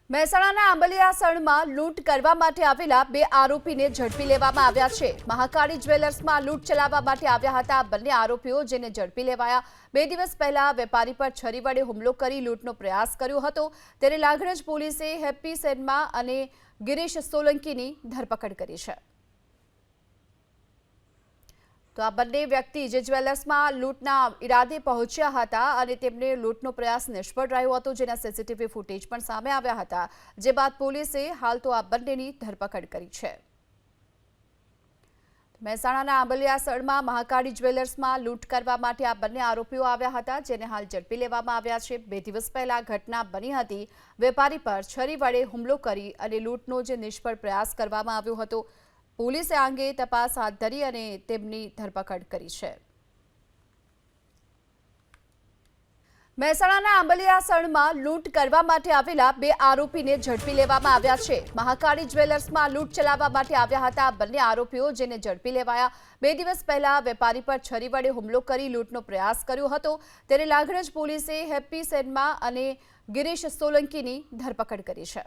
મહેસાણાના આંબલિયાસણમાં લૂંટ કરવા માટે આવેલા બે આરોપીને ઝડપી લેવામાં આવ્યા છે। મહાકાળી જ્વેલર્સમાં લૂંટ ચલાવવા માટે આવ્યા હતા બંને આરોપીઓ, જેને ઝડપી લેવાયા। 2 દિવસ પહેલા વેપારી પર છરી વડે હુમલો કરી લૂંટનો પ્રયાસ કર્યો હતો, ત્યારે લાગણજ પોલીસે હેપ્પી સેનમા અને ગિરીશ સોલંકીની ધરપકડ કરી છે। તો આ બંને વ્યક્તિ જે જ્વેલર્સમાં લૂંટના ઈરાદે પહોંચ્યા હતા અને તેમને લૂંટનો પ્રયાસ નિષ્ફળ રહ્યો હતો, જેના સીસીટીવી ફૂટેજ પણ સામે આવ્યા હતા, જે બાદ પોલીસે હાલ તો આ બંનેની ધરપકડ કરી છે। મહેસાણાના આંબલિયાસણમાં મહાકાળી જ્વેલર્સમાં લૂંટ કરવા માટે આ બંને આરોપીઓ આવ્યા હતા, જેને હાલ ઝડપી લેવામાં આવ્યા છે। 2 દિવસ પહેલા ઘટના બની હતી। વેપારી પર છરી વડે હુમલો કરી અને લૂંટનો જે નિષ્ફળ પ્રયાસ કરવામાં આવ્યો હતો। પોલીસે આ અંગે તપાસ હાથ ધરી અને તેમની ધરપકડ કરી છે। મહેસાણાના આંબલિયાસણમાં લૂંટ કરવા માટે આવેલા બે આરોપીને ઝડપી લેવામાં આવ્યા છે। મહાકાળી જ્વેલર્સમાં લૂંટ ચલાવવા માટે આવ્યા હતા બંને આરોપીઓ, જેને ઝડપી લેવાયા। 2 દિવસ પહેલા વેપારી પર છરી વડે હુમલો કરી લૂંટનો પ્રયાસ કર્યો હતો, ત્યારે લાગણજ પોલીસે હેપ્પી સેનમા અને ગિરીશ સોલંકીની ધરપકડ કરી છે।